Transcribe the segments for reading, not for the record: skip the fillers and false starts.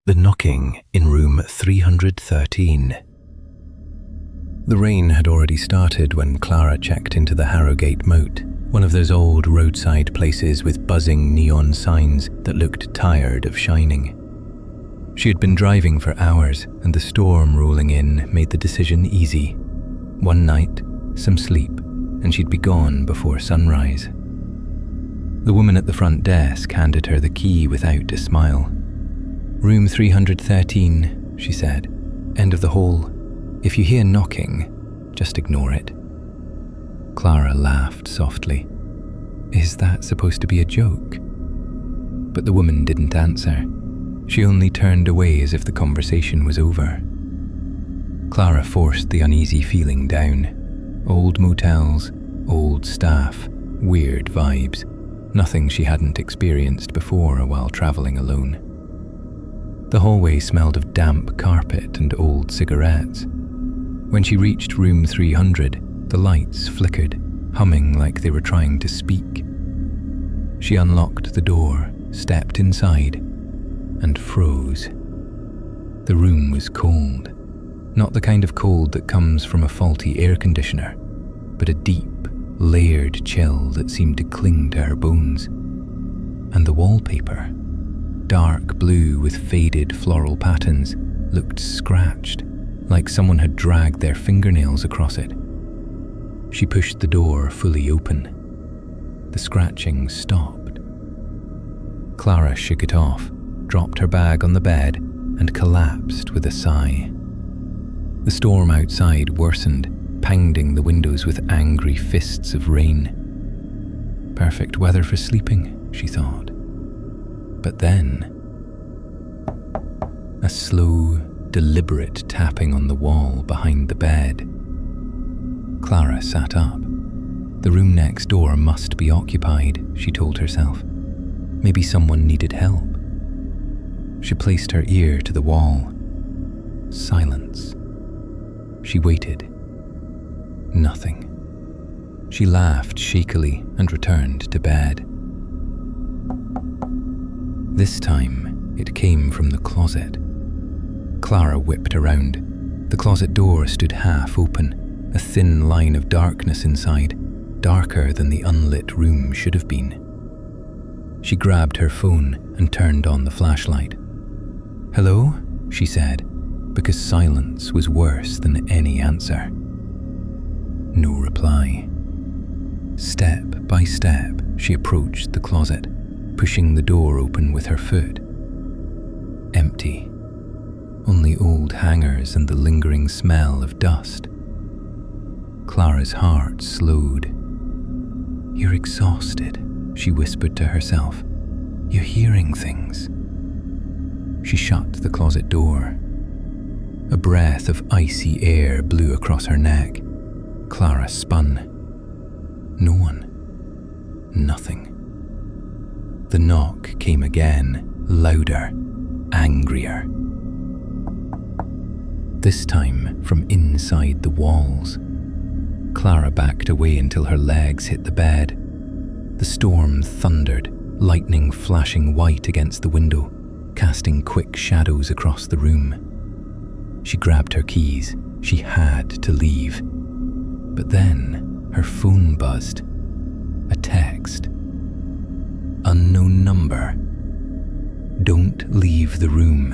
The knocking in room 313. The rain had already started when Clara checked into the Harrogate Moat, one of those old roadside places with buzzing neon signs that looked tired of shining. She had been driving for hours, and the storm rolling in made the decision easy. One night, some sleep, and she'd be gone before sunrise. The woman at the front desk handed her the key without a smile. "Room 313, she said. "End of the hall. If you hear knocking, just ignore it." Clara laughed softly. Is that supposed to be a joke? But the woman didn't answer. She only turned away as if the conversation was over. Clara forced the uneasy feeling down. Old motels, old staff, weird vibes. Nothing she hadn't experienced before while traveling alone. The hallway smelled of damp carpet and old cigarettes. When she reached room 300, the lights flickered, humming like they were trying to speak. She unlocked the door, stepped inside, and froze. The room was cold. Not the kind of cold that comes from a faulty air conditioner, but a deep, layered chill that seemed to cling to her bones. And the wallpaper, dark blue with faded floral patterns, looked scratched, like someone had dragged their fingernails across it. She pushed the door fully open. The scratching stopped. Clara shook it off, dropped her bag on the bed, and collapsed with a sigh. The storm outside worsened, pounding the windows with angry fists of rain. Perfect weather for sleeping, she thought. But then, a slow, deliberate tapping on the wall behind the bed. Clara sat up. The room next door must be occupied, she told herself. Maybe someone needed help. She placed her ear to the wall. Silence. She waited. Nothing. She laughed shakily and returned to bed. This time, it came from the closet. Clara whipped around. The closet door stood half open, a thin line of darkness inside, darker than the unlit room should have been. She grabbed her phone and turned on the flashlight. "Hello?" she said, because silence was worse than any answer. No reply. Step by step, she approached the closet, pushing the door open with her foot. Empty. Only old hangers and the lingering smell of dust. Clara's heart slowed. "You're exhausted," she whispered to herself. "You're hearing things." She shut the closet door. A breath of icy air blew across her neck. Clara spun. No one. Nothing. The knock came again, louder, angrier. This time from inside the walls. Clara backed away until her legs hit the bed. The storm thundered, lightning flashing white against the window, casting quick shadows across the room. She grabbed her keys. She had to leave. But then her phone buzzed. A text. Unknown number. Don't leave the room.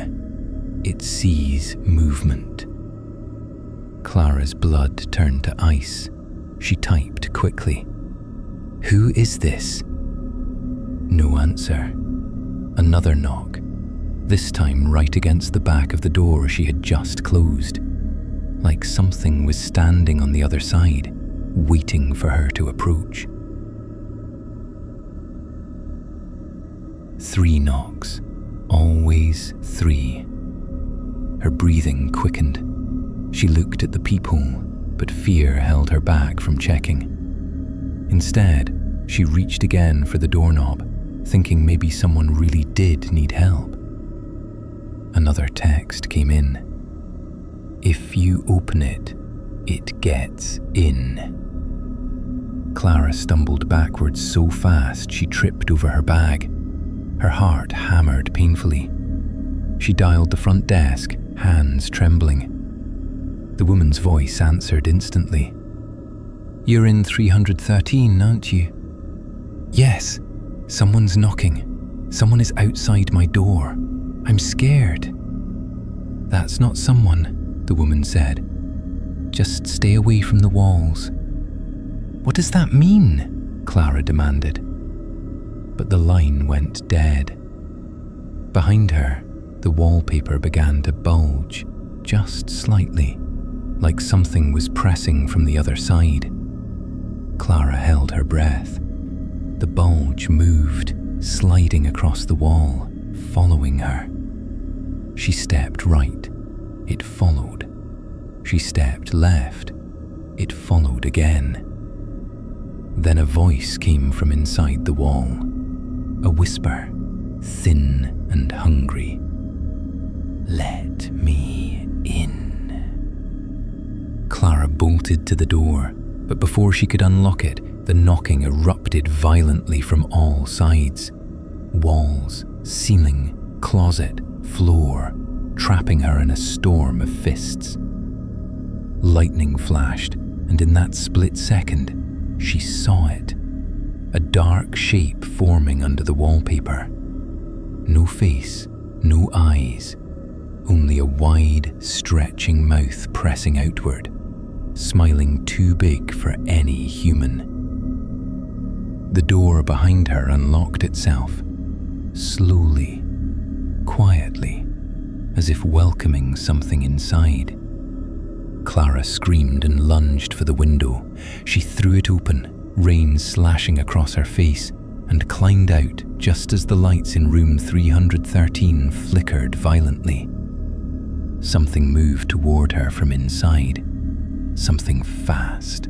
It sees movement. Clara's blood turned to ice. She typed quickly. Who is this? No answer. Another knock. This time right against the back of the door she had just closed. Like something was standing on the other side, waiting for her to approach. 3 knocks. Always 3. Her breathing quickened. She looked at the peephole, but fear held her back from checking. Instead, she reached again for the doorknob, thinking maybe someone really did need help. Another text came in. If you open it, it gets in. Clara stumbled backwards so fast she tripped over her bag. Her heart hammered painfully. She dialed the front desk, hands trembling. The woman's voice answered instantly. "You're in 313, aren't you?" "Yes. Someone's knocking. Someone is outside my door. I'm scared." "That's not someone," the woman said. "Just stay away from the walls." "What does that mean?" Clara demanded. But the line went dead. Behind her, the wallpaper began to bulge, just slightly, like something was pressing from the other side. Clara held her breath. The bulge moved, sliding across the wall, following her. She stepped right. It followed. She stepped left. It followed again. Then a voice came from inside the wall. A whisper, thin and hungry. "Let me in." Clara bolted to the door, but before she could unlock it, the knocking erupted violently from all sides. Walls, ceiling, closet, floor, trapping her in a storm of fists. Lightning flashed, and in that split second, she saw it. A dark shape forming under the wallpaper. No face, no eyes, only a wide, stretching mouth pressing outward, smiling too big for any human. The door behind her unlocked itself, slowly, quietly, as if welcoming something inside. Clara screamed and lunged for the window. She threw it open, rain slashing across her face, and climbed out just as the lights in room 313 flickered violently. Something moved toward her from inside. Something fast.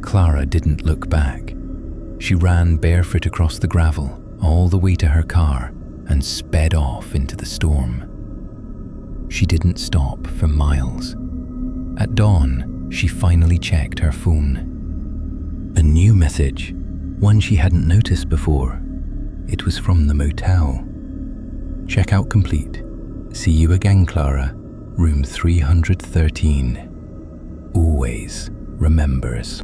Clara didn't look back. She ran barefoot across the gravel, all the way to her car, and sped off into the storm. She didn't stop for miles. At dawn, she finally checked her phone. A new message, one she hadn't noticed before. It was from the motel. "Checkout complete. See you again, Clara. Room 313. Always remembers."